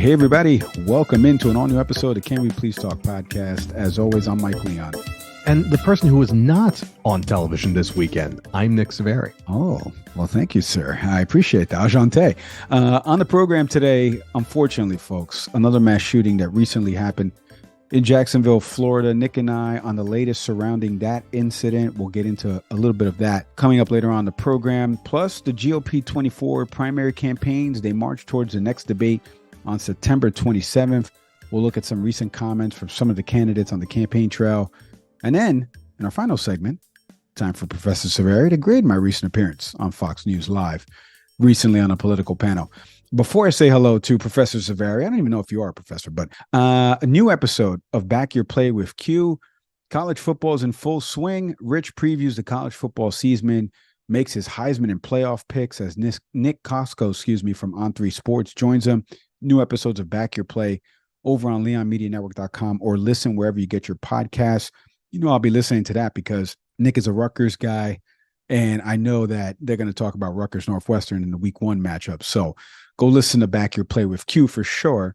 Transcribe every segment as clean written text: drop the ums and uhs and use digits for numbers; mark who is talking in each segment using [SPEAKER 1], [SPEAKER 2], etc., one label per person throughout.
[SPEAKER 1] Hey, everybody. Welcome into an all-new episode of Can We Please Talk podcast. As always, I'm Mike Leon.
[SPEAKER 2] And the person who was not on television this weekend, I'm Nick Saveri.
[SPEAKER 1] Oh, well, thank you, sir. I appreciate that. Ajante. On the program today, unfortunately, folks, another mass shooting that recently happened in Jacksonville, Florida. Nick and I on the latest surrounding that incident. We'll get into a little bit of that coming up later on the program. Plus, the GOP 24 primary campaigns, they march towards the next debate on September 27th. We'll look at some recent comments from some of the candidates on the campaign trail. And then, in our final segment, time for Professor Saveri to grade my recent appearance on Fox News Live, recently on a political panel. Before I say hello to Professor Saveri, I don't even know if you are a professor, but a new episode of Back Your Play with Q. College football is in full swing. Rich previews the college football season, makes his Heisman and playoff picks as Nick Costco, from On3 Sports joins him. New episodes of Back Your Play over on LeonMediaNetwork.com or listen wherever you get your podcasts. You know, I'll be listening to that because Nick is a Rutgers guy, and I know that they're going to talk about Rutgers Northwestern in the week 1 matchup. So go listen to Back Your Play with Q for sure.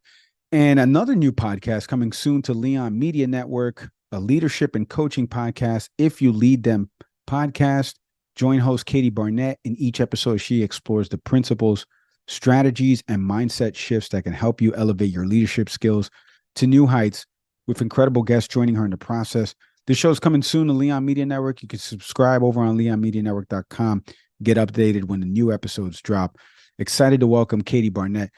[SPEAKER 1] And another new podcast coming soon to Leon Media Network, a leadership and coaching podcast, If You Lead Them podcast. Join host Katie Barnett. In each episode, she explores the principles, strategies, and mindset shifts that can help you elevate your leadership skills to new heights, with incredible guests joining her in the process. This show is coming soon to Leon Media Network. You can subscribe over on LeonMediaNetwork.com. Get updated when the new episodes drop. Excited to welcome Katie Barnett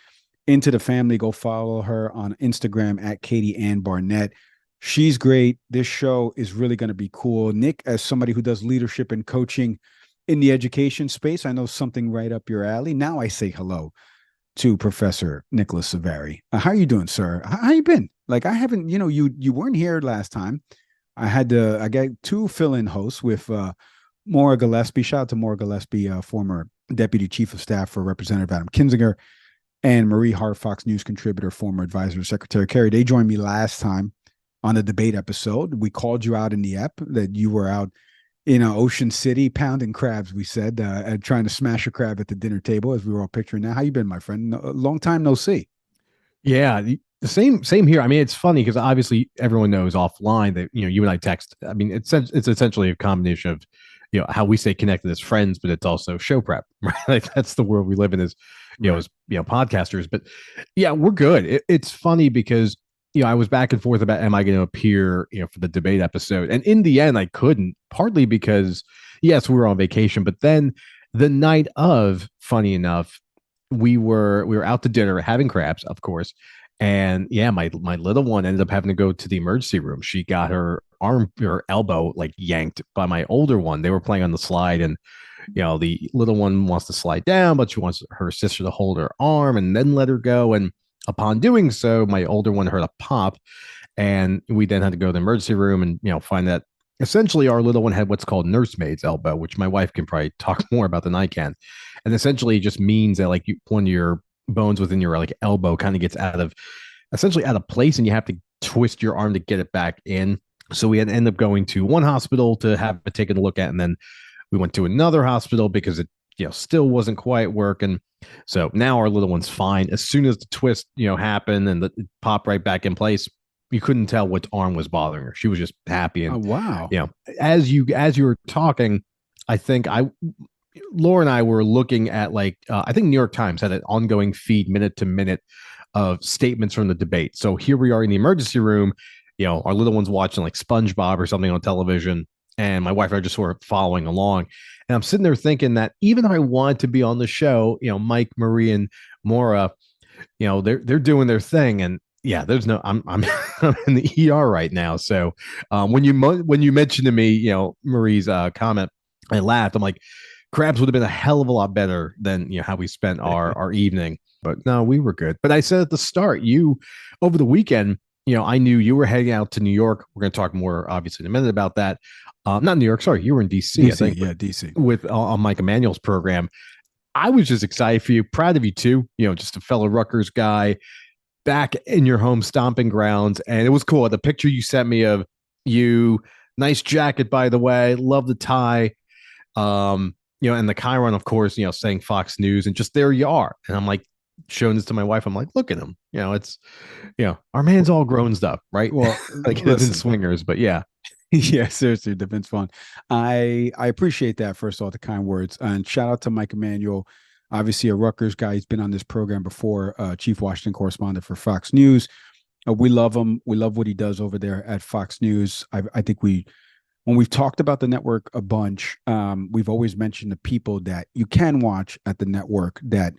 [SPEAKER 1] into the family. Go follow her on Instagram at Katie Ann Barnett. She's great. This show is really going to be cool. Nick, as somebody who does leadership and coaching in the education space, I know something right up your alley. Now I say hello to Professor Nicholas Saveri. How are you doing, sir? How you been? Like, I haven't, you weren't here last time. I got 2 fill-in hosts with Maura Gillespie. Shout out to Maura Gillespie, former Deputy Chief of Staff for Representative Adam Kinzinger, and Marie Hart, Fox News contributor, former advisor to Secretary Kerry. They joined me last time on the debate episode. We called you out in the ep that you were out in Ocean City pounding crabs, we said, trying to smash a crab at the dinner table, as we were all picturing. Now, how you been, my friend? Long time no see.
[SPEAKER 2] Yeah, the same here. I mean, it's funny because obviously everyone knows offline that, you and I text. I mean, it's essentially a combination of, how we stay connected as friends, but it's also show prep, right? Like, that's the world we live in as, as podcasters. But yeah, we're good. It's funny because, I was back and forth about, am I going to appear, for the debate episode? And in the end, I couldn't, partly because, yes, we were on vacation, but then the night of, funny enough, we were out to dinner having crabs, of course. And yeah, my little one ended up having to go to the emergency room. She got her elbow like yanked by my older one. They were playing on the slide, and the little one wants to slide down, but she wants her sister to hold her arm and then let her go. And upon doing so, my older one heard a pop, and we then had to go to the emergency room and find that essentially our little one had what's called nursemaid's elbow, which my wife can probably talk more about than I can. And essentially it just means that one of your bones within your elbow kind of gets out of place, and you have to twist your arm to get it back in. So we had to end up going to one hospital to have it taken a look at, and then we went to another hospital because it still wasn't quite working. So now our little one's fine. As soon as the twist happened and it popped right back in place, you couldn't tell which arm was bothering her. She was just happy. And
[SPEAKER 1] wow.
[SPEAKER 2] As you were talking, I think Laura and I were looking at I think New York Times had an ongoing feed minute to minute of statements from the debate. So here we are in the emergency room, our little one's watching like SpongeBob or something on television, and my wife and I are just sort of following along. And I'm sitting there thinking that even if I wanted to be on the show, Mike, Marie, and Maura, they're doing their thing. And yeah, there's no, I'm I'm in the ER right now. So when you mentioned to me, Marie's comment, I laughed. I'm like, crabs would have been a hell of a lot better than how we spent our evening. But no, we were good. But I said at the start, over the weekend, I knew you were heading out to New York. We're going to talk more, obviously, in a minute about that. Not New York. Sorry, you were in DC. I think,
[SPEAKER 1] DC.
[SPEAKER 2] With on Mike Emanuel's program. I was just excited for you. Proud of you too. Just a fellow Rutgers guy back in your home stomping grounds. And it was cool. The picture you sent me of you, nice jacket, by the way. Love the tie. And the Chiron, of course, saying Fox News, and just there you are. And I'm like, shown this to my wife. I'm like, look at him. It's our man's all grown up, right?
[SPEAKER 1] Well,
[SPEAKER 2] Like it's in
[SPEAKER 1] listen.
[SPEAKER 2] swingers, but yeah.
[SPEAKER 1] Yeah, seriously, defense fund. I appreciate that. First of all, the kind words, and shout out to Mike Emanuel, obviously a Rutgers guy. He's been on this program before, chief Washington correspondent for Fox News. We love him. We love what he does over there at Fox News. I think when we've talked about the network a bunch, we've always mentioned the people that you can watch at the network that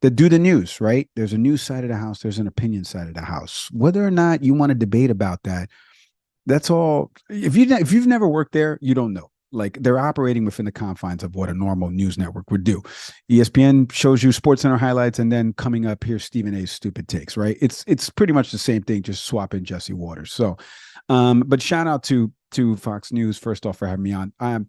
[SPEAKER 1] do the news, right? There's a news side of the house, there's an opinion side of the house. Whether or not you want to debate about that, that's all. If you've never worked there, you don't know. Like they're operating within the confines of what a normal news network would do. ESPN shows you Sports Center highlights, and then coming up here's Stephen A's stupid takes. Right? It's pretty much the same thing, just swap in Jesse Waters. So, but shout out to Fox News first off for having me on.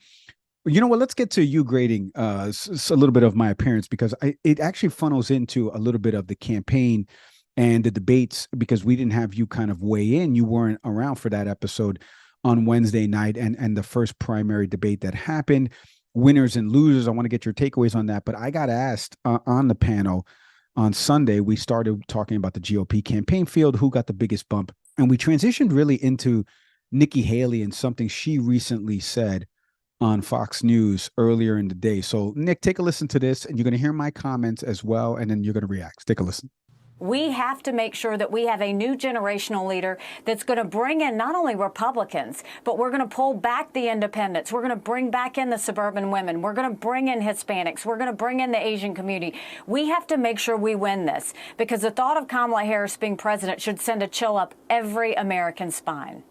[SPEAKER 1] You know what? Let's get to you grading a little bit of my appearance because it actually funnels into a little bit of the campaign and the debates because we didn't have you kind of weigh in. You weren't around for that episode on Wednesday night and the first primary debate that happened. Winners and losers. I want to get your takeaways on that. But I got asked on the panel on Sunday. We started talking about the GOP campaign field, who got the biggest bump, and we transitioned really into Nikki Haley and something she recently said on Fox News earlier in the day. So, Nick, take a listen to this, and you're going to hear my comments as well, and then you're going to react. Take a listen.
[SPEAKER 3] We have to make sure that we have a new generational leader that's going to bring in not only Republicans, but we're going to pull back the independents. We're going to bring back in the suburban women. We're going to bring in Hispanics. We're going to bring in the Asian community. We have to make sure we win this because the thought of Kamala Harris being president should send a chill up every American spine.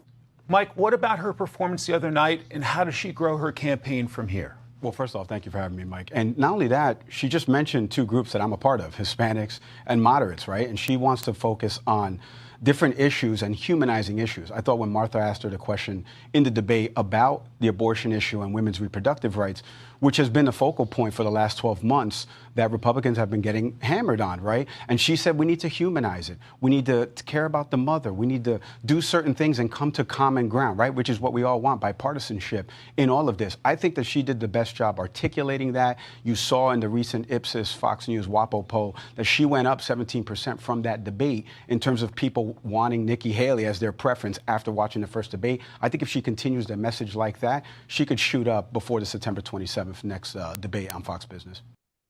[SPEAKER 4] Mike, what about her performance the other night, and how does she grow her campaign from here?
[SPEAKER 1] Well, first off, thank you for having me, Mike. And not only that, she just mentioned two groups that I'm a part of, Hispanics and moderates, right? And she wants to focus on different issues and humanizing issues. I thought when Martha asked her the question in the debate about the abortion issue and women's reproductive rights, which has been the focal point for the last 12 months that Republicans have been getting hammered on, right? And she said we need to humanize it. We need to care about the mother. We need to do certain things and come to common ground, right? Which is what we all want, bipartisanship in all of this. I think that she did the best job articulating that. You saw in the recent Ipsos Fox News WAPO poll that she went up 17% from that debate in terms of people wanting Nikki Haley as their preference after watching the first debate. I think if she continues the message like that, she could shoot up before the September 27th next debate on Fox Business.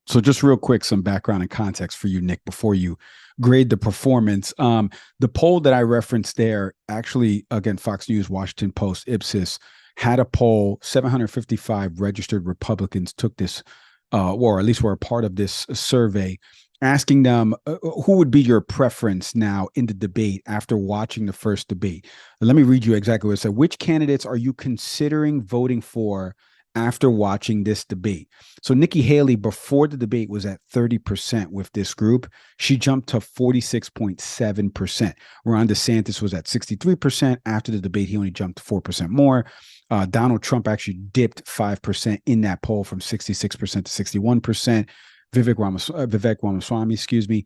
[SPEAKER 1] So just real quick, some background and context for you, Nick, before you grade the performance. The poll that I referenced there, actually, again, Fox News, Washington Post, Ipsos, had a poll. 755 registered Republicans took this, or at least were a part of this survey, asking them who would be your preference now in the debate after watching the first debate. Let me read you exactly what it said. Which candidates are you considering voting for after watching this debate? So Nikki Haley before the debate was at 30% with this group. She jumped to 46.7%. Ron DeSantis was at 63%. After the debate, he only jumped 4% more. Donald Trump actually dipped 5% in that poll from 66% to 61%. Vivek Ramaswamy,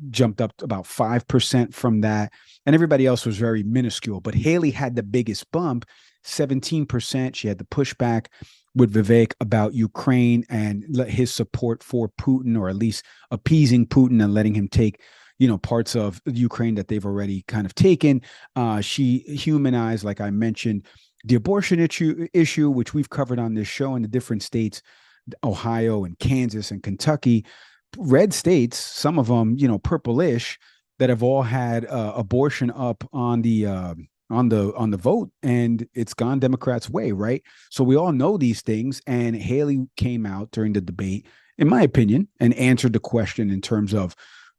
[SPEAKER 1] jumped up to about 5% from that. And everybody else was very minuscule. But Haley had the biggest bump, 17%. She had the pushback with Vivek about Ukraine and his support for Putin, or at least appeasing Putin and letting him take, parts of Ukraine that they've already kind of taken. She humanized, like I mentioned, the abortion issue, which we've covered on this show in the different states, Ohio and Kansas and Kentucky, red states, some of them, purplish, that have all had abortion up on the vote, and it's gone Democrats' way, right? So we all know these things, and Haley came out during the debate, in my opinion, and answered the question in terms of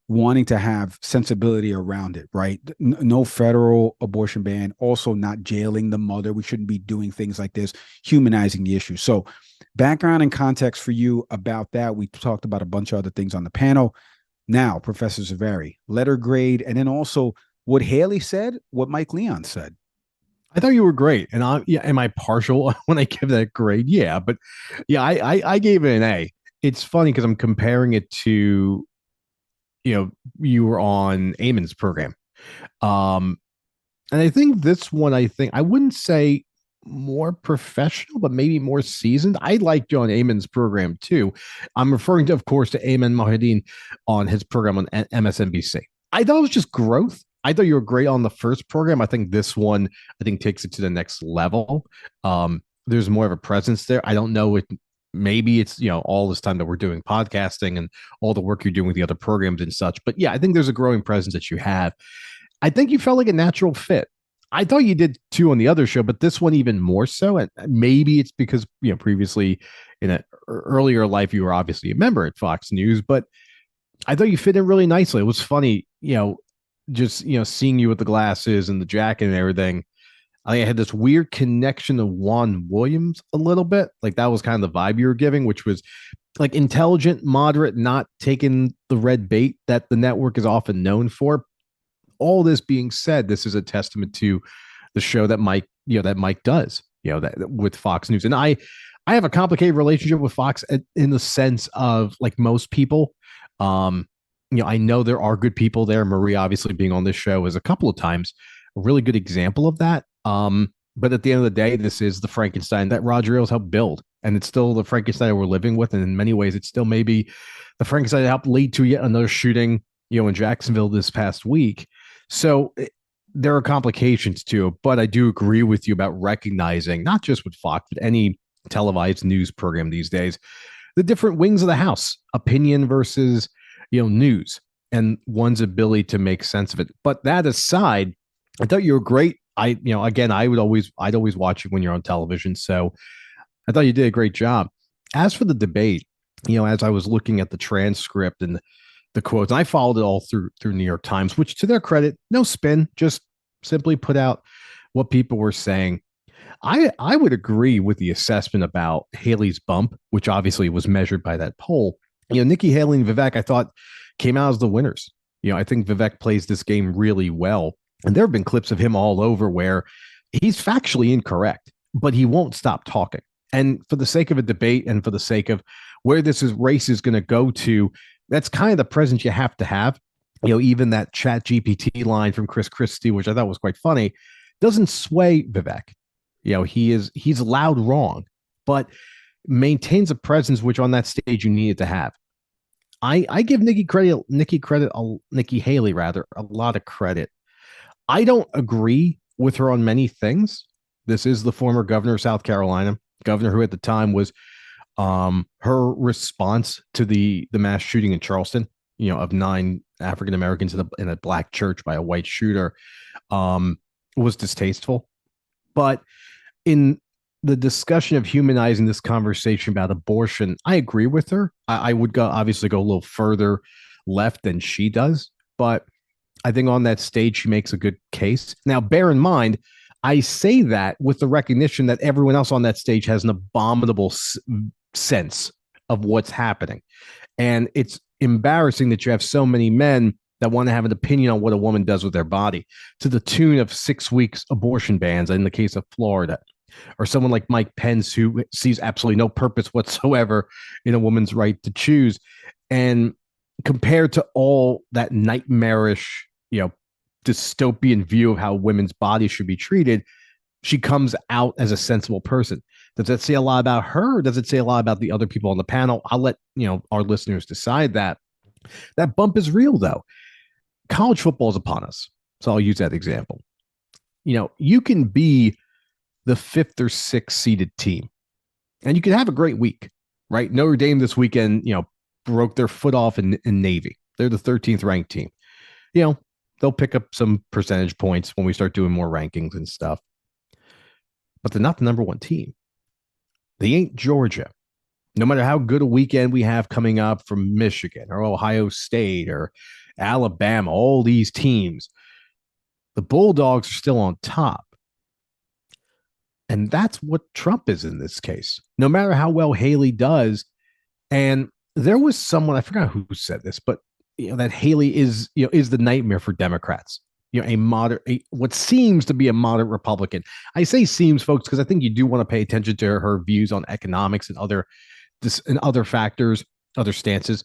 [SPEAKER 1] wanting to have sensibility around it, right? No federal abortion ban, also not jailing the mother. We shouldn't be doing things like this, humanizing the issue. So background and context for you about that. We talked about a bunch of other things on the panel. Now, Professor Zavari, letter grade, and then also what Haley said, what Mike Leon said.
[SPEAKER 2] I thought you were great. And am I partial when I give that grade? Yeah, but yeah, I gave it an A. It's funny because I'm comparing it to, you were on Eamon's program. And I think this one, I wouldn't say more professional, but maybe more seasoned. I like John Amon's program too. I'm referring to, of course, to Amen Mohideen on his program on MSNBC. I thought it was just growth. I thought you were great on the first program. I think this one, takes it to the next level. There's more of a presence there. I don't know. Maybe it's, all this time that we're doing podcasting and all the work you're doing with the other programs and such. But yeah, I think there's a growing presence that you have. I think you felt like a natural fit. I thought you did too on the other show, but this one even more so. And maybe it's because, previously in an earlier life, you were obviously a member at Fox News, but I thought you fit in really nicely. It was funny, just, seeing you with the glasses and the jacket and everything. I had this weird connection to Juan Williams a little bit. Like that was kind of the vibe you were giving, which was like intelligent, moderate, not taking the red bait that the network is often known for. All this being said, this is a testament to the show that Mike does, that with Fox News. And I have a complicated relationship with Fox in the sense of like most people. I know there are good people there. Marie, obviously being on this show is a couple of times a really good example of that. But at the end of the day, this is the Frankenstein that Roger Ailes helped build. And it's still the Frankenstein that we're living with. And in many ways, it's still maybe the Frankenstein that helped lead to yet another shooting, in Jacksonville this past week. So there are complications to it, but I do agree with you about recognizing, not just with Fox, but any televised news program these days, the different wings of the house, opinion versus, news, and one's ability to make sense of it. But that aside, I thought you were great. I'd always watch it when you're on television. So I thought you did a great job. As for the debate, as I was looking at the transcript and the quotes, and I followed it all through New York Times, which to their credit, no spin, just simply put out what people were saying. I would agree with the assessment about Haley's bump, which obviously was measured by that poll. Nikki Haley and Vivek, I thought, came out as the winners. I think Vivek plays this game really well. And there have been clips of him all over where he's factually incorrect, but he won't stop talking. And for the sake of a debate and for the sake of where this race is going to go to, that's kind of the presence you have to have. Even that Chat GPT line from Chris Christie, which I thought was quite funny, doesn't sway Vivek. He's loud wrong, but maintains a presence which on that stage you needed to have. I give Nikki Haley rather a lot of credit. I don't agree with her on many things. This is the former governor of South Carolina, governor who at the time was her response to the mass shooting in Charleston, of 9 African Americans in a black church by a white shooter, was distasteful. But in the discussion of humanizing this conversation about abortion, I agree with her. I would obviously go a little further left than she does, but I think on that stage, she makes a good case. Now, bear in mind, I say that with the recognition that everyone else on that stage has an abominable sense of what's happening. And it's embarrassing that you have so many men that want to have an opinion on what a woman does with their body to the tune of 6 weeks abortion bans in the case of Florida, or someone like Mike Pence who sees absolutely no purpose whatsoever in a woman's right to choose. And compared to all that nightmarish, dystopian view of how women's bodies should be treated, she comes out as a sensible person. Does that say a lot about her? Or does it say a lot about the other people on the panel? I'll let our listeners decide that. That bump is real, though. College football is upon us, so I'll use that example. You can be the 5th or 6th seeded team, and you can have a great week, right? Notre Dame this weekend, broke their foot off in Navy. They're the 13th ranked team. They'll pick up some percentage points when we start doing more rankings and stuff. But they're not the number 1 team. They ain't Georgia. No matter how good a weekend we have coming up from Michigan or Ohio State or Alabama, all these teams, the Bulldogs are still on top. And that's what Trump is in this case. No matter how well Haley does. And there was someone, I forgot who said this, but that Haley is the nightmare for Democrats. What seems to be a moderate Republican. I say seems, folks, because I think you do want to pay attention to her views on economics and other factors, other stances.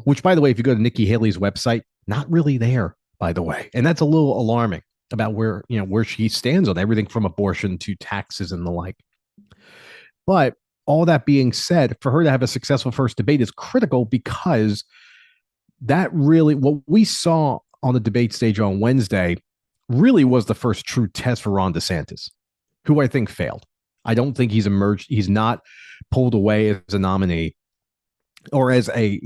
[SPEAKER 2] Which, by the way, if you go to Nikki Haley's website, not really there, by the way, and that's a little alarming. about where she stands on everything from abortion to taxes and the like. But all that being said, for her to have a successful first debate is critical because that really, what we saw on the debate stage on Wednesday really was the first true test for Ron DeSantis, who I think failed. I don't think he's emerged. He's not pulled away as a nominee or as a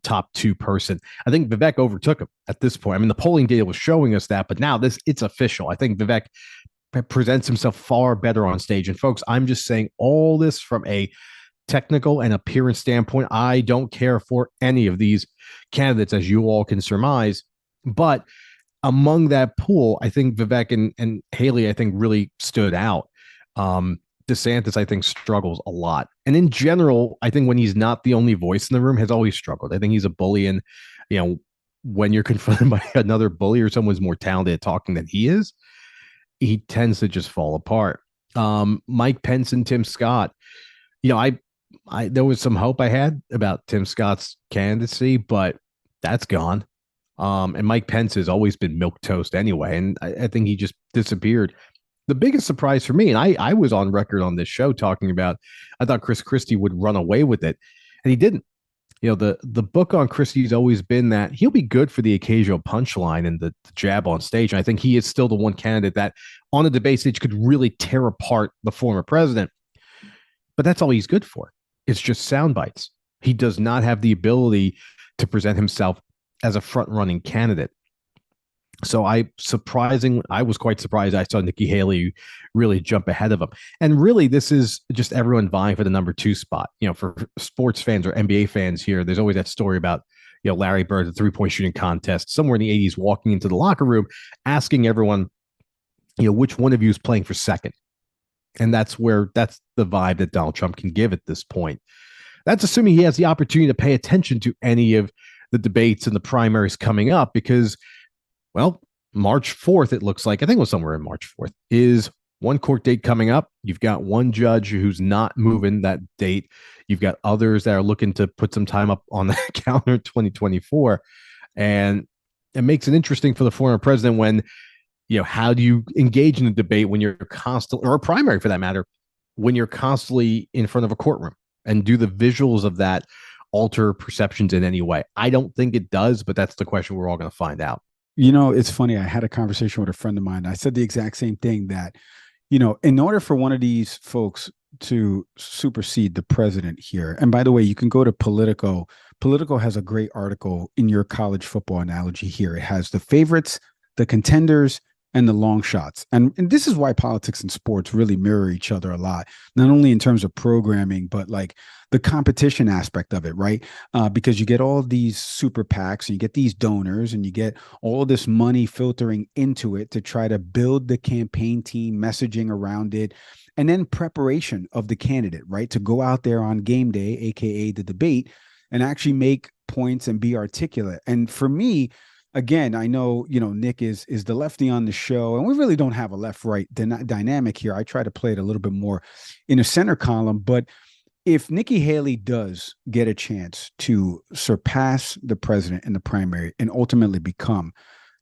[SPEAKER 2] top two person. I think Vivek overtook him at this point. I mean, the polling data was showing us that, but now it's official. I think Vivek presents himself far better on stage. And folks, I'm just saying all this from a technical and appearance standpoint. I don't care for any of these candidates, as you all can surmise. But among that pool, I think Vivek and Haley, I think, really stood out. DeSantis, I think, struggles a lot. And in general, I think when he's not the only voice in the room, has always struggled. I think he's a bully. And, when you're confronted by another bully or someone's more talented at talking than he is, he tends to just fall apart. Mike Pence and Tim Scott, I there was some hope I had about Tim Scott's candidacy, but that's gone. And Mike Pence has always been milquetoast anyway. And I think he just disappeared. The biggest surprise for me, and I was on record on this show talking about, I thought Chris Christie would run away with it, and he didn't. The book on Christie's always been that he'll be good for the occasional punchline and the jab on stage. And I think he is still the one candidate that on the debate stage could really tear apart the former president. But that's all he's good for. It's just sound bites. He does not have the ability to present himself as a front-running candidate. So I was quite surprised I saw Nikki Haley really jump ahead of him. And really, this is just everyone vying for the number 2 spot. For sports fans or NBA fans here, there's always that story about, Larry Bird, the 3-point shooting contest, somewhere in the 80s, walking into the locker room, asking everyone, which one of you is playing for second. And that's the vibe that Donald Trump can give at this point. That's assuming he has the opportunity to pay attention to any of the debates and the primaries coming up, because, well, March 4th, it looks like, I think it was somewhere in March 4th, is one court date coming up. You've got one judge who's not moving that date. You've got others that are looking to put some time up on the calendar 2024. And it makes it interesting for the former president when, how do you engage in a debate when you're constantly, or a primary for that matter, when you're constantly in front of a courtroom, and do the visuals of that alter perceptions in any way? I don't think it does, but that's the question we're all going to find out.
[SPEAKER 1] It's funny. I had a conversation with a friend of mine. I said the exact same thing, that, in order for one of these folks to supersede the president here, and by the way, you can go to Politico. Politico has a great article in your college football analogy here. It has the favorites, the contenders, and the long shots. And this is why politics and sports really mirror each other a lot, not only in terms of programming, but like the competition aspect of it, right? Because you get all these super PACs and you get these donors and you get all this money filtering into it to try to build the campaign team, messaging around it, and then preparation of the candidate, right? To go out there on game day, AKA the debate, and actually make points and be articulate. And for me, again, I know, Nick is the lefty on the show, and we really don't have a left-right dynamic here. I try to play it a little bit more in a center column. But if Nikki Haley does get a chance to surpass the president in the primary and ultimately become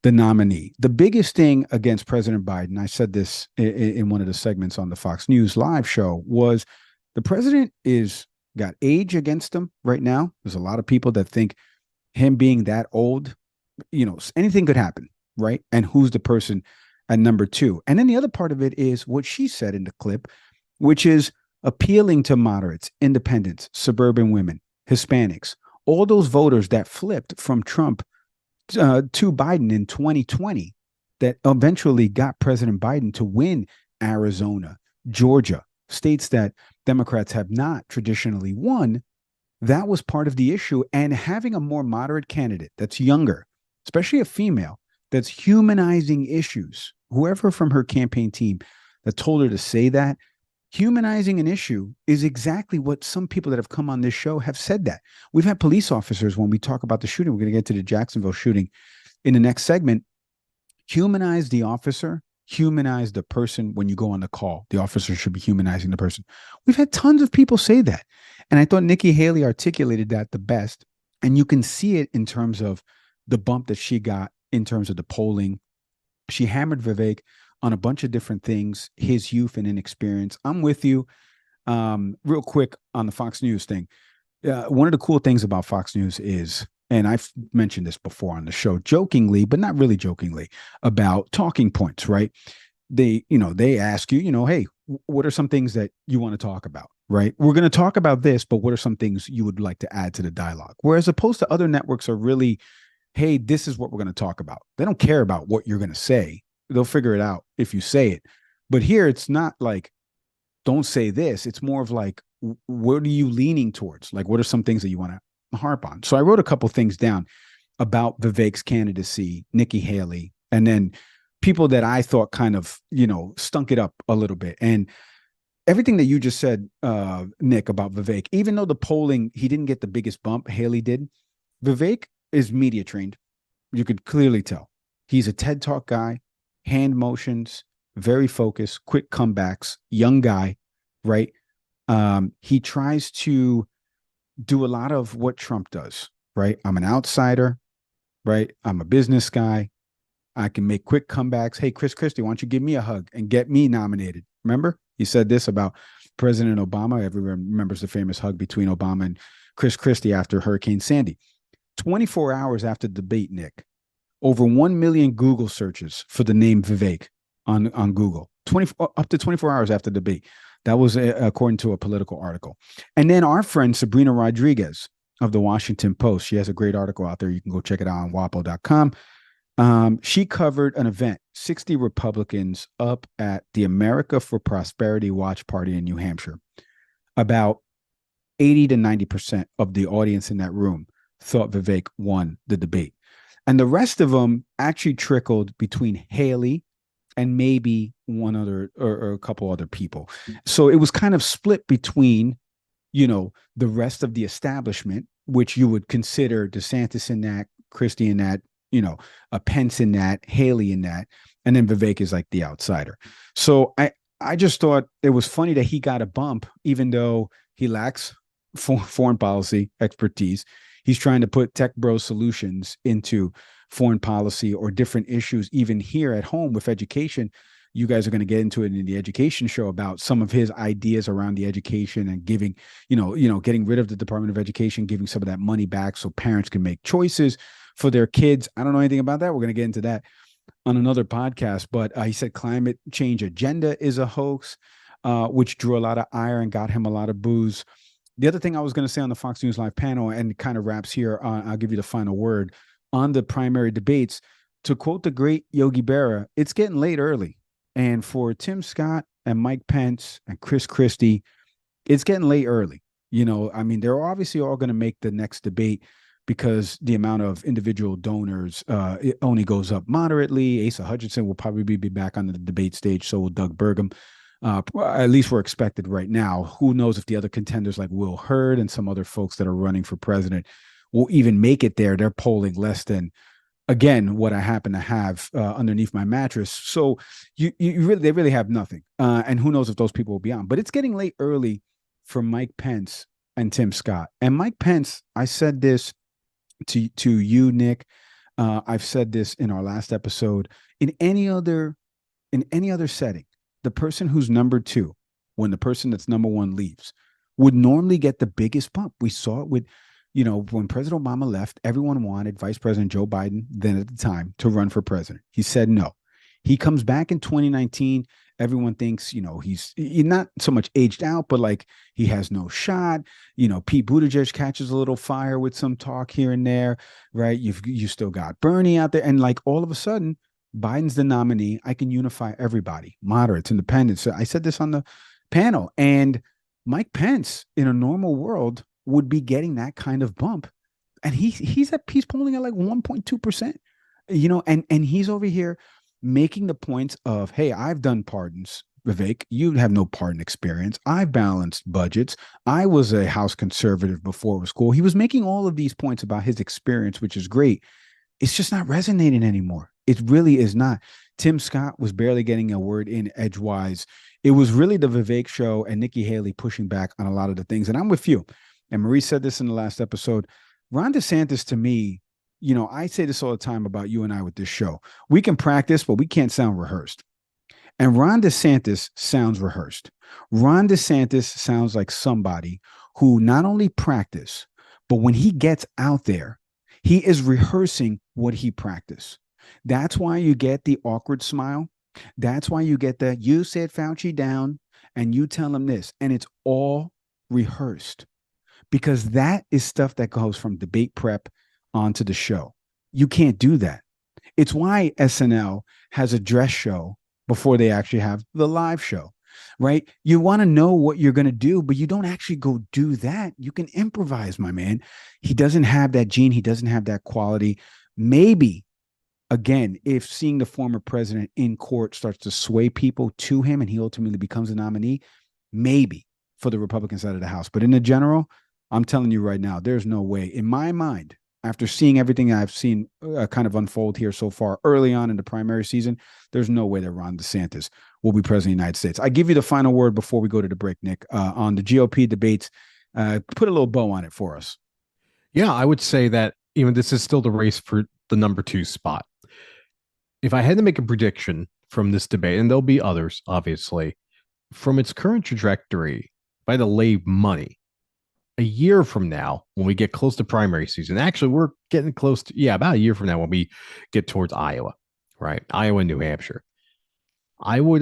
[SPEAKER 1] the nominee, the biggest thing against President Biden, I said this in one of the segments on the Fox News live show, was the president got age against him right now. There's a lot of people that think him being that old, anything could happen, right? And who's the person at number 2? And then the other part of it is what she said in the clip, which is appealing to moderates, independents, suburban women, Hispanics, all those voters that flipped from Trump to Biden in 2020, that eventually got President Biden to win Arizona, Georgia, states that Democrats have not traditionally won. That was part of the issue. And having a more moderate candidate that's younger, especially a female, that's humanizing issues, whoever from her campaign team that told her to say that, humanizing an issue is exactly what some people that have come on this show have said. That we've had police officers, when we talk about the shooting, we're going to get to the Jacksonville shooting in the next segment, humanize the officer, humanize the person. When you go on the call, the officer should be humanizing the person. We've had tons of people say that. And I thought Nikki Haley articulated that the best. And you can see it in terms of the bump that she got in terms of the polling. She hammered Vivek on a bunch of different things, his youth and inexperience. I'm with you. Real quick on the Fox News thing. One of the cool things about Fox News is, and I've mentioned this before on the show, jokingly, but not really jokingly, about talking points, right? They ask you, hey, what are some things that you want to talk about, right? We're going to talk about this, but what are some things you would like to add to the dialogue? Whereas opposed to other networks are really, hey, this is what we're going to talk about. They don't care about what you're going to say. They'll figure it out if you say it. But here it's not like, don't say this. It's more of like, what are you leaning towards? Like, what are some things that you want to harp on? So I wrote a couple things down about Vivek's candidacy, Nikki Haley, and then people that I thought kind of, stunk it up a little bit. And everything that you just said, Nick, about Vivek, even though the polling, he didn't get the biggest bump, Haley did. Vivek is media trained. You could clearly tell. He's a TED Talk guy, hand motions, very focused, quick comebacks, young guy, right? He tries to do a lot of what Trump does, right? I'm an outsider, right? I'm a business guy. I can make quick comebacks. Hey, Chris Christie, why don't you give me a hug and get me nominated? Remember? He said this about President Obama. Everyone remembers the famous hug between Obama and Chris Christie after Hurricane Sandy. 24 hours after the debate, Nick, over 1 million Google searches for the name Vivek on Google. Up to 24 hours after the debate. That was according to a Political article. And then our friend Sabrina Rodriguez of the Washington Post, she has a great article out there. You can go check it out on WAPO.com. She covered an event, 60 Republicans up at the America for Prosperity Watch Party in New Hampshire. About 80 to 90% of the audience in that room thought Vivek won the debate. And the rest of them actually trickled between Haley and maybe one other or a couple other people. So it was kind of split between, the rest of the establishment, which you would consider DeSantis in that, Christie in that, a Pence in that, Haley in that, and then Vivek is like the outsider. So I just thought it was funny that he got a bump, even though he lacks foreign policy expertise. He's trying to put tech bro solutions into foreign policy or different issues, even here at home with education. You guys are going to get into it in the education show about some of his ideas around the education and giving, getting rid of the Department of Education, giving some of that money back so parents can make choices for their kids. I don't know anything about that. We're going to get into that on another podcast. But he said climate change agenda is a hoax, which drew a lot of ire and got him a lot of boos. The other thing I was going to say on the Fox News Live panel, and it kind of wraps here, I'll give you the final word on the primary debates. To quote the great Yogi Berra, it's getting late early. And for Tim Scott and Mike Pence and Chris Christie, it's getting late early. They're obviously all going to make the next debate because the amount of individual donors it only goes up moderately. Asa Hutchinson will probably be back on the debate stage. So will Doug Burgum. At least we're expected right now. Who knows if the other contenders like Will Hurd and some other folks that are running for president will even make it there. They're polling less than, again, what I happen to have underneath my mattress. So they really have nothing. And who knows if those people will be on. But it's getting late early for Mike Pence and Tim Scott. And Mike Pence, I said this to you, Nick. I've said this in our last episode. In any other setting, the person who's number two, when the person that's number one leaves, would normally get the biggest bump. We saw it with, when President Obama left, everyone wanted Vice President Joe Biden, then at the time, to run for president. He said no. He comes back in 2019. Everyone thinks, he's not so much aged out, but like he has no shot. Pete Buttigieg catches a little fire with some talk here and there, right? You still got Bernie out there. And like all of a sudden, Biden's the nominee. I can unify everybody, moderates, independents. So I said this on the panel. And Mike Pence, in a normal world, would be getting that kind of bump. And he's polling at like 1.2%, and he's over here making the points of, hey, I've done pardons, Vivek. You have no pardon experience. I've balanced budgets. I was a House conservative before it was cool. He was making all of these points about his experience, which is great. It's just not resonating anymore. It really is not. Tim Scott was barely getting a word in edgewise. It was really the Vivek show and Nikki Haley pushing back on a lot of the things. And I'm with you. And Marie said this in the last episode. Ron DeSantis, to me, I say this all the time about you and I with this show. We can practice, but we can't sound rehearsed. And Ron DeSantis sounds rehearsed. Ron DeSantis sounds like somebody who not only practice, but when he gets out there, he is rehearsing what he practiced. That's why you get the awkward smile. That's why you get the, you said Fauci down and you tell him this. And it's all rehearsed because that is stuff that goes from debate prep onto the show. You can't do that. It's why SNL has a dress show before they actually have the live show, right? You want to know what you're going to do, but you don't actually go do that. You can improvise, my man. He doesn't have that gene. He doesn't have that quality. Maybe, again, if seeing the former president in court starts to sway people to him and he ultimately becomes a nominee, maybe for the Republican side of the House. But in the general, I'm telling you right now, there's no way in my mind, after seeing everything I've seen kind of unfold here so far early on in the primary season, there's no way that Ron DeSantis will be president of the United States. I give you the final word before we go to the break, Nick, on the GOP debates. Put a little bow on it for us.
[SPEAKER 2] Yeah, I would say that even this is still the race for the number 2 spot. If I had to make a prediction from this debate, and there'll be others, obviously, from its current trajectory, if I had to lay money, a year from now, when we get close to primary season, actually, we're getting close to, about a year from now when we get towards Iowa, right? Iowa and New Hampshire. I would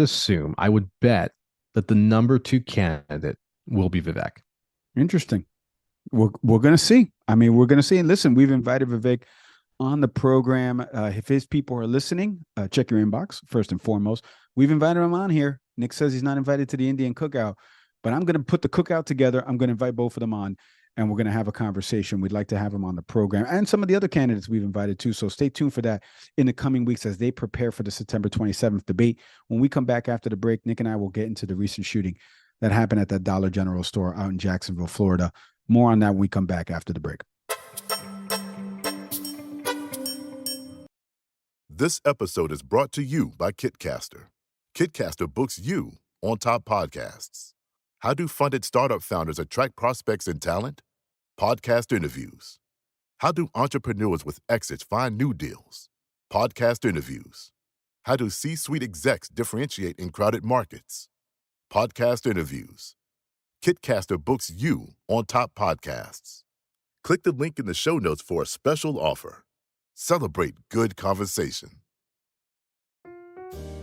[SPEAKER 2] bet that the number 2 candidate will be Vivek.
[SPEAKER 1] Interesting. We're going to see. I mean, we're going to see. And listen, we've invited Vivek on the program. If his people are listening, check your inbox first and foremost. We've invited him on here. Nick says he's not invited to the Indian cookout. But I'm going to put the cookout together. I'm going to invite both of them on, and we're going to have a conversation. We'd like to have them on the program and some of the other candidates we've invited too. So stay tuned for that in the coming weeks as they prepare for the September 27th debate. When we come back after the break, Nick and I will get into the recent shooting that happened at that Dollar General store out in Jacksonville, Florida. More on that when we come back after the break.
[SPEAKER 5] This episode is brought to you by Kitcaster. Kitcaster books you on top podcasts. How do funded startup founders attract prospects and talent? Podcast interviews. How do entrepreneurs with exits find new deals? Podcast interviews. How do C-suite execs differentiate in crowded markets? Podcast interviews. Kitcaster books you on top podcasts. Click the link in the show notes for a special offer. Celebrate good conversation.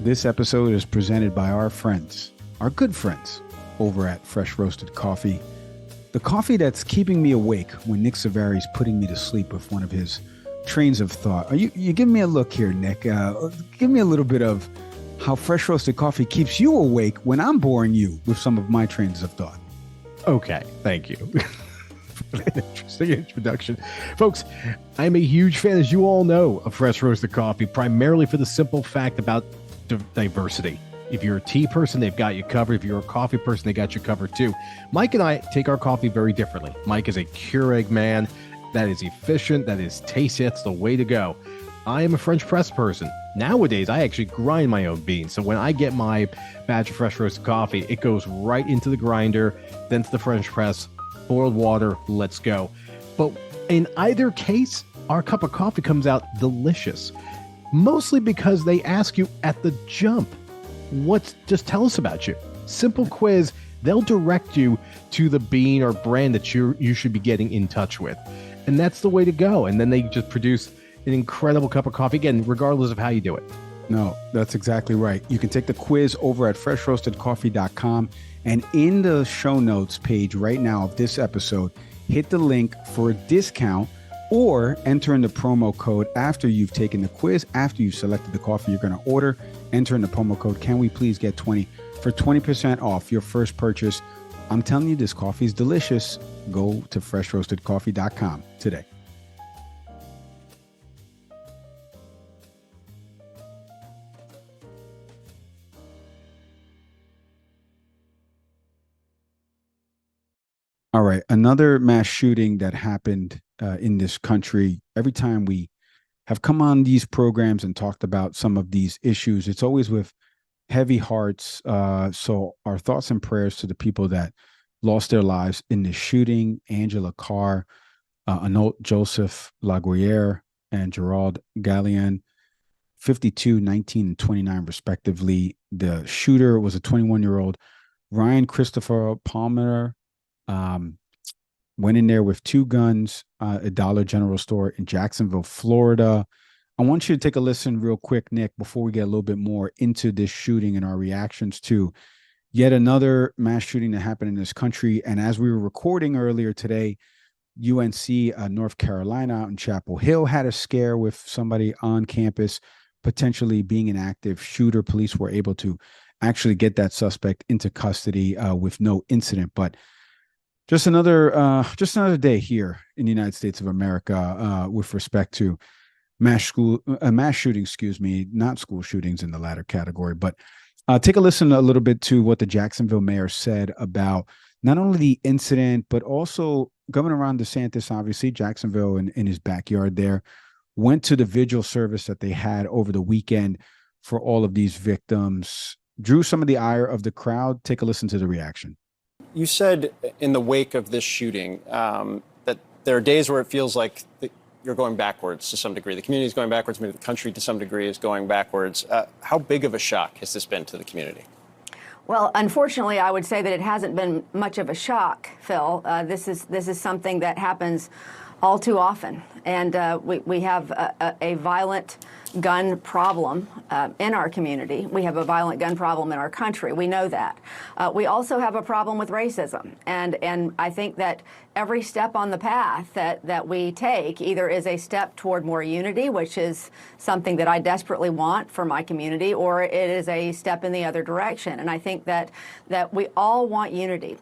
[SPEAKER 1] This episode is presented by our friends, our good friends, over at Fresh Roasted Coffee. The coffee that's keeping me awake when Nick Savari's putting me to sleep with one of his trains of thought. You give me a look here, Nick. Give me a little bit of how Fresh Roasted Coffee keeps you awake when I'm boring you with some of my trains of thought.
[SPEAKER 2] Okay, thank you. Interesting introduction. Folks, I'm a huge fan, as you all know, of Fresh Roasted Coffee, primarily for the simple fact about diversity. If you're a tea person, they've got you covered. If you're a coffee person, they got you covered too. Mike and I take our coffee very differently. Mike is a Keurig man. That is efficient. That is tasty. That's the way to go. I am a French press person. Nowadays, I actually grind my own beans. So when I get my batch of fresh roasted coffee, it goes right into the grinder, then to the French press, boiled water, let's go. But in either case, our cup of coffee comes out delicious. Mostly because they ask you at the jump, just tell us about you. Simple quiz. They'll direct you to the bean or brand that you should be getting in touch with. And that's the way to go. And then they just produce an incredible cup of coffee, again, regardless of how you do it.
[SPEAKER 1] No, that's exactly right. You can take the quiz over at freshroastedcoffee.com. And in the show notes page right now of this episode, hit the link for a discount or enter in the promo code after you've taken the quiz, after you've selected the coffee you're going to order. Enter in the promo code, can we please get 20 for 20% off your first purchase. I'm telling you, this coffee is delicious. Go to freshroastedcoffee.com today. All right, another mass shooting that happened in this country. Every time we have come on these programs and talked about some of these issues, it's always with heavy hearts. So our thoughts and prayers to the people that lost their lives in this shooting: Angela Carr, Anot Joseph Laguerre, and Gerald Gallian, 52, 19, and 29, respectively. The shooter was a 21-year-old Ryan Christopher Palmer. Went in there with two guns, a Dollar General store in Jacksonville, Florida. I want you to take a listen real quick, Nick, before we get a little bit more into this shooting and our reactions to yet another mass shooting that happened in this country. And as we were recording earlier today, UNC, North Carolina, out in Chapel Hill, had a scare with somebody on campus potentially being an active shooter. Police were able to actually get that suspect into custody with no incident. But just another day here in the United States of America with respect to mass shooting, not school shootings in the latter category. But take a listen a little bit to what the Jacksonville mayor said about not only the incident, but also Governor Ron DeSantis, obviously, Jacksonville in his backyard there, went to the vigil service that they had over the weekend for all of these victims, drew some of the ire of the crowd. Take a listen to the reaction.
[SPEAKER 6] You said in the wake of this shooting that there are days where it feels like you're going backwards to some degree. The community is going backwards. Maybe the country to some degree is going backwards. How big of a shock has this been to the community?
[SPEAKER 7] Well, unfortunately, I would say that it hasn't been much of a shock, Phil. This is something that happens all too often. And we have a violent gun problem in our community. We have a violent gun problem in our country. We know that. We also have a problem with racism. And I think that every step on the path that we take either is a step toward more unity, which is something that I desperately want for my community, or it is a step in the other direction. And I think that we all want unity.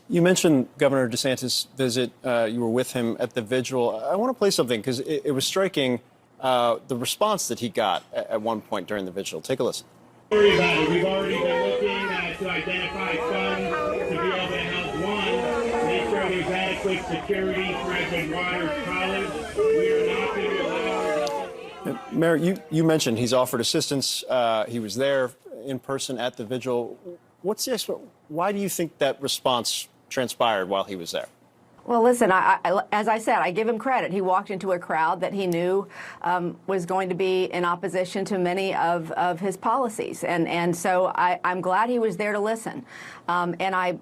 [SPEAKER 6] You mentioned Governor DeSantis' visit. You were with him at the vigil. I want to play something because it was striking, the response that he got at one point during the vigil. Take a listen.
[SPEAKER 8] Don't worry about it. We've already been looking to identify funds to be able to help one, make sure there's adequate security for Edmund Waters College. We are not going to allow...
[SPEAKER 6] Mayor, you mentioned he's offered assistance. He was there in person at the vigil. Why do you think that response transpired while he was there?
[SPEAKER 7] Well, listen, as I said, I give him credit. He walked into a crowd that he knew was going to be in opposition to many of his policies. And so I'm glad he was there to listen. And I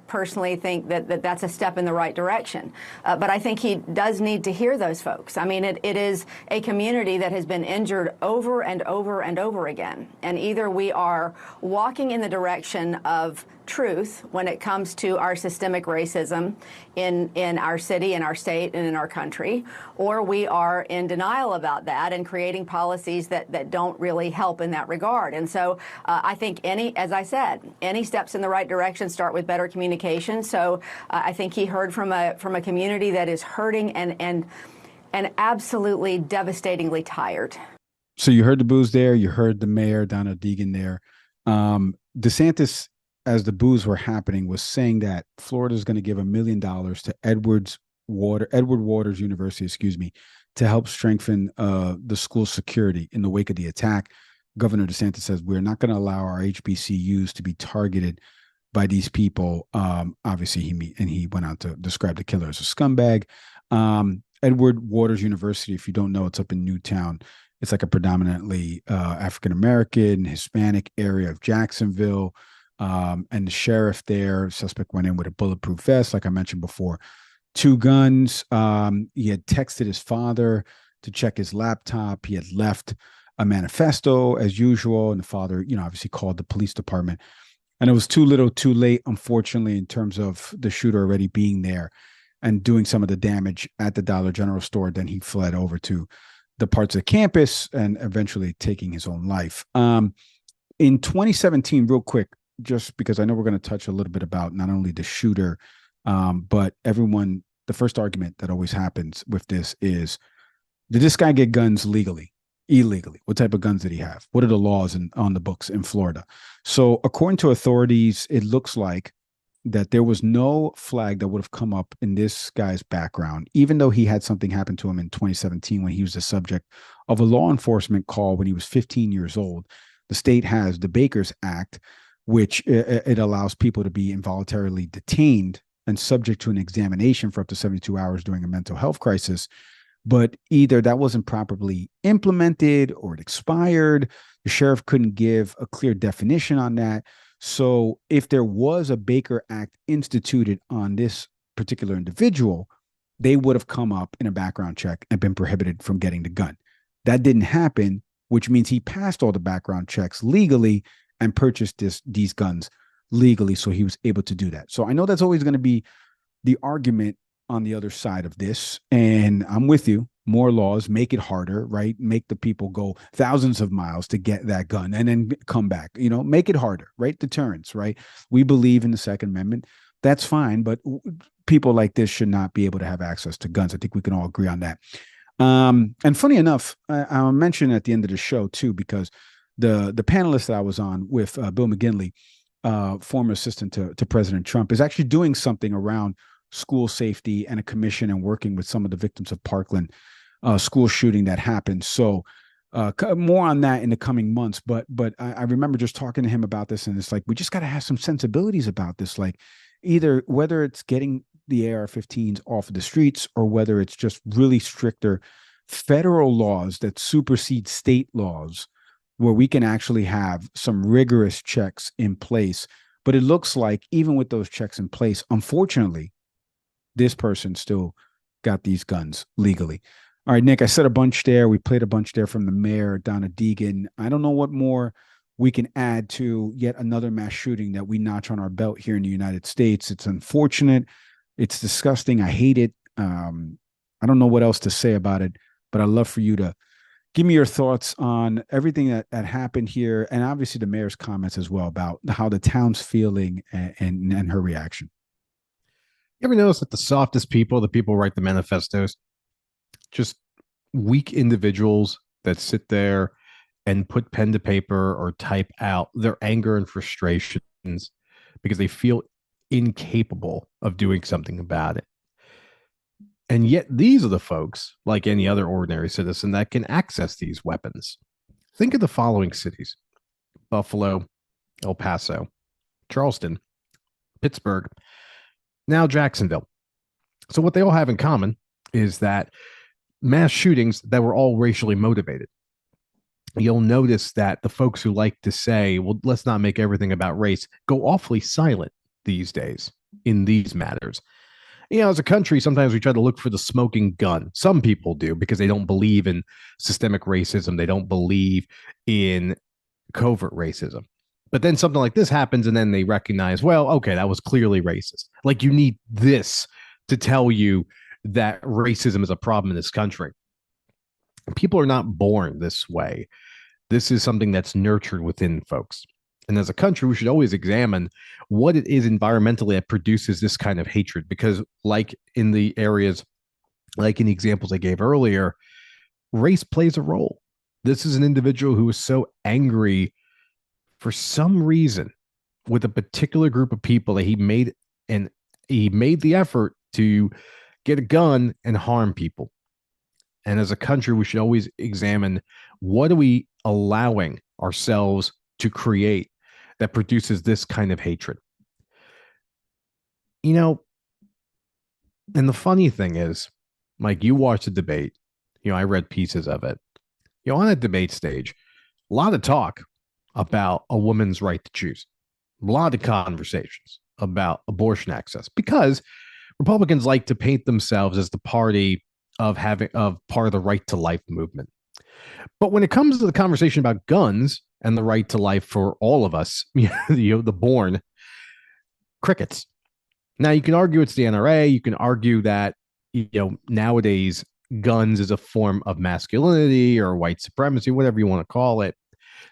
[SPEAKER 7] personally think that that's a step in the right direction. But I think he does need to hear those folks. I mean, it is a community that has been injured over and over and over again. And either we are walking in the direction of truth when it comes to our systemic racism in our city, in our state, and in our country, or we are in denial about that and creating policies that don't really help in that regard. And so I think as I said, any steps in the right direction start with better communication. So I think he heard from a community that is hurting and absolutely devastatingly tired.
[SPEAKER 1] So you heard the boos there. You heard the mayor, Donna Deegan, there. DeSantis, as the boos were happening, was saying that Florida is going to give $1 million to Edward Waters University, to help strengthen the school security in the wake of the attack. Governor DeSantis says we're not going to allow our HBCUs to be targeted by these people. Obviously, he went on to describe the killer as a scumbag. Edward Waters University, if you don't know, it's up in Newtown. It's like a predominantly African-American, Hispanic area of Jacksonville. And the sheriff there, suspect went in with a bulletproof vest, like I mentioned before, 2 guns. He had texted his father to check his laptop. He had left a manifesto as usual. And the father, obviously called the police department. And it was too little, too late, unfortunately, in terms of the shooter already being there and doing some of the damage at the Dollar General store. Then he fled over to the parts of the campus and eventually taking his own life. In 2017, real quick, just because I know we're going to touch a little bit about not only the shooter, but the first argument that always happens with this is, did this guy get guns legally, illegally? What type of guns did he have? What are the laws on the books in Florida? So according to authorities, it looks like that there was no flag that would have come up in this guy's background, even though he had something happen to him in 2017 when he was the subject of a law enforcement call when he was 15 years old. The state has the Baker's Act, which it allows people to be involuntarily detained and subject to an examination for up to 72 hours during a mental health crisis but either that wasn't properly implemented or it expired. The sheriff couldn't give a clear definition on that. So if there was a Baker Act instituted on this particular individual, they would have come up in a background check and been prohibited from getting the gun. That didn't happen, which means he passed all the background checks legally and purchased these guns legally. So he was able to do that. So I know that's always going to be the argument on the other side of this. And I'm with you. More laws, make it harder, right? Make the people go thousands of miles to get that gun and then come back, make it harder, right? Deterrence, right? We believe in the Second Amendment. That's fine. But people like this should not be able to have access to guns. I think we can all agree on that. And funny enough, I'll mention at the end of the show too, because the panelist that I was on with, Bill McGinley, former assistant to President Trump, is actually doing something around school safety and a commission and working with some of the victims of Parkland school shooting that happened. So more on that in the coming months. But I remember just talking to him about this, and it's like, we just got to have some sensibilities about this. Like either whether it's getting the AR-15s off of the streets or whether it's just really stricter federal laws that supersede state laws where we can actually have some rigorous checks in place. But it looks like even with those checks in place, unfortunately, this person still got these guns legally. All right, Nick, I said a bunch there. We played a bunch there from the mayor, Donna Deegan. I don't know what more we can add to yet another mass shooting that we notch on our belt here in the United States. It's unfortunate. It's disgusting. I hate it. I don't know what else to say about it, but I'd love for you to give me your thoughts on everything that happened here, and obviously the mayor's comments as well about how the town's feeling and her reaction.
[SPEAKER 2] You ever notice that the softest people, the people who write the manifestos, just weak individuals that sit there and put pen to paper or type out their anger and frustrations because they feel incapable of doing something about it. And yet these are the folks, like any other ordinary citizen, that can access these weapons. Think of the following cities: Buffalo, El Paso, Charleston, Pittsburgh, now Jacksonville. So what they all have in common is that mass shootings that were all racially motivated. You'll notice that the folks who like to say, well, let's not make everything about race, go awfully silent these days in these matters. As a country, sometimes we try to look for the smoking gun. Some people do because they don't believe in systemic racism. They don't believe in covert racism. But then something like this happens, and then they recognize, well, okay, that was clearly racist. Like, you need this to tell you that racism is a problem in this country. People are not born this way. This is something that's nurtured within folks. And as a country, we should always examine what it is environmentally that produces this kind of hatred. Because like in the areas, like in the examples I gave earlier, race plays a role. This is an individual who is so angry for some reason with a particular group of people that he made the effort to get a gun and harm people. And as a country, we should always examine, what are we allowing ourselves to create that produces this kind of hatred? And the funny thing is, Mike, you watched the debate. I read pieces of it. On a debate stage, a lot of talk about a woman's right to choose. A lot of conversations about abortion access, because Republicans like to paint themselves as the party of part of the right to life movement. But when it comes to the conversation about guns and the right to life for all of us, the born, crickets. Now, you can argue it's the NRA. You can argue that, nowadays guns is a form of masculinity or white supremacy, whatever you want to call it.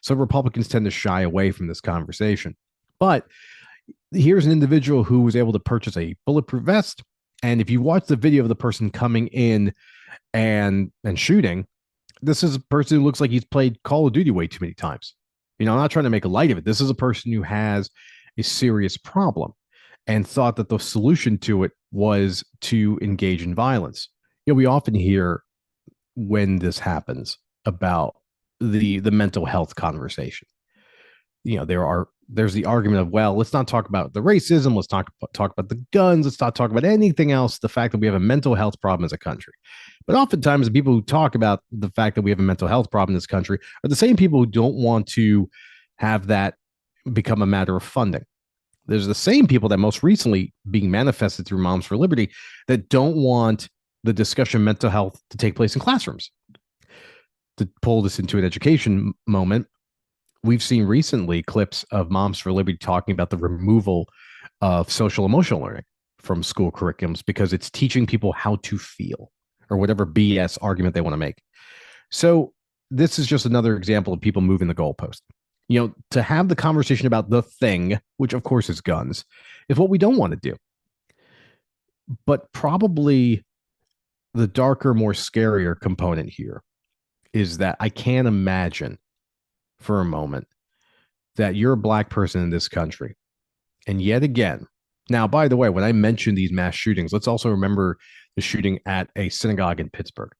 [SPEAKER 2] So Republicans tend to shy away from this conversation. But here's an individual who was able to purchase a bulletproof vest. And if you watch the video of the person coming in and shooting, this is a person who looks like he's played Call of Duty way too many times. I'm not trying to make a light of it. This is a person who has a serious problem and thought that the solution to it was to engage in violence. We often hear when this happens about the mental health conversation. there's the argument of, well, let's not talk about the racism. Let's talk about the guns. Let's not talk about anything else. The fact that we have a mental health problem as a country. But oftentimes the people who talk about the fact that we have a mental health problem in this country are the same people who don't want to have that become a matter of funding. There's the same people that most recently being manifested through Moms for Liberty that don't want the discussion of mental health to take place in classrooms. To pull this into an education moment, we've seen recently clips of Moms for Liberty talking about the removal of social emotional learning from school curriculums because it's teaching people how to feel, or whatever BS argument they want to make. So this is just another example of people moving the goalpost. To have the conversation about the thing, which of course is guns, is what we don't want to do. But probably the darker, more scarier component here is that I can't imagine for a moment that you're a Black person in this country. And yet again, now, by the way, when I mention these mass shootings, let's also remember the shooting at a synagogue in Pittsburgh.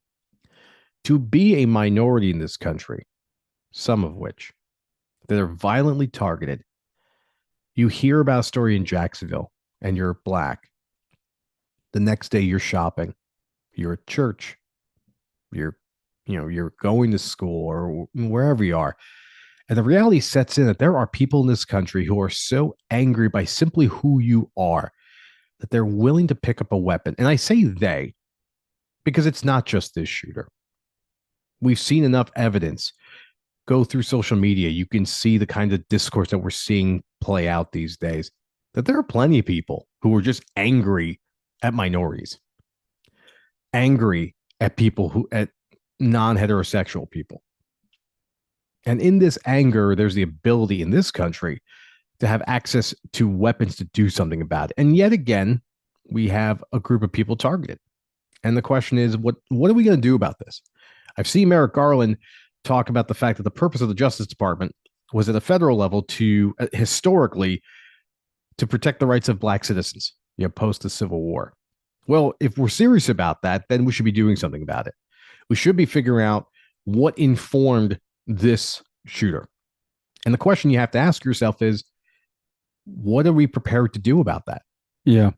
[SPEAKER 2] To be a minority in this country, some of which that are violently targeted, you hear about a story in Jacksonville and you're Black. The next day you're shopping, you're at church, you're going to school or wherever you are. And the reality sets in that there are people in this country who are so angry by simply who you are that they're willing to pick up a weapon. And I say they because it's not just this shooter. We've seen enough evidence go through social media. You can see the kind of discourse that we're seeing play out these days, that there are plenty of people who are just angry at minorities, angry at people at non-heterosexual people. And in this anger, there's the ability in this country to have access to weapons to do something about it. And yet again, we have a group of people targeted. And the question is, what are we going to do about this? I've seen Merrick Garland talk about the fact that the purpose of the Justice Department was at a federal level to historically to protect the rights of Black citizens, post the Civil War. Well, if we're serious about that, then we should be doing something about it. We should be figuring out what informed this shooter. And the question you have to ask yourself is, what are we prepared to do about that?
[SPEAKER 1] Yeah.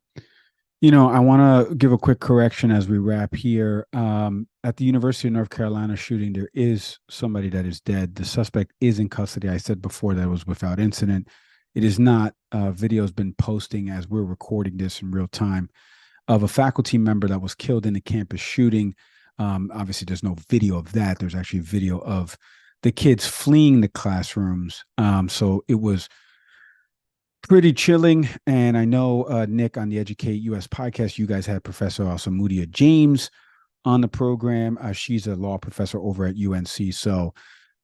[SPEAKER 1] I want to give a quick correction as we wrap here. At the University of North Carolina shooting, there is somebody that is dead. The suspect is in custody. I said before that it was without incident. It is not. Video has been posting as we're recording this in real time of a faculty member that was killed in the campus shooting. Obviously, there's no video of that. There's actually video of the kids fleeing the classrooms. So it was pretty chilling. And I know, Nick, on the Educate US podcast, you guys had Professor Asamudia James on the program. She's a law professor over at UNC. So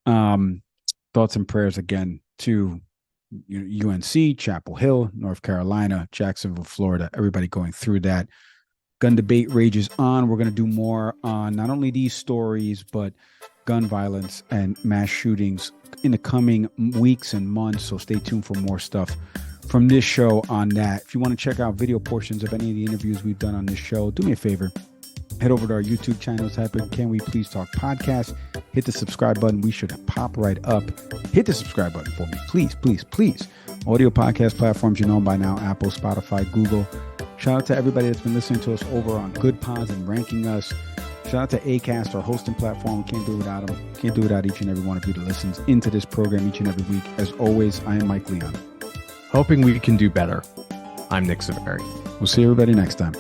[SPEAKER 1] thoughts and prayers again to UNC, Chapel Hill, North Carolina, Jacksonville, Florida, everybody going through that. Gun debate rages on. We're going to do more on not only these stories, but gun violence and mass shootings in the coming weeks and months. So stay tuned for more stuff from this show on that. If you want to check out video portions of any of the interviews we've done on this show, do me a favor. Head over to our YouTube channel, type in Can We Please Talk Podcast. Hit the subscribe button. We should pop right up. Hit the subscribe button for me. Please, please, please. Audio podcast platforms, you know them by now. Apple, Spotify, Google. Shout out to everybody that's been listening to us over on Good Pods and ranking us. Shout out to Acast, our hosting platform. We can't do it without them. Can't do it without each and every one of you that listens into this program each and every week. As always, I am Mike Leon.
[SPEAKER 2] Hoping we can do better. I'm Nick Saveri.
[SPEAKER 1] We'll see everybody next time.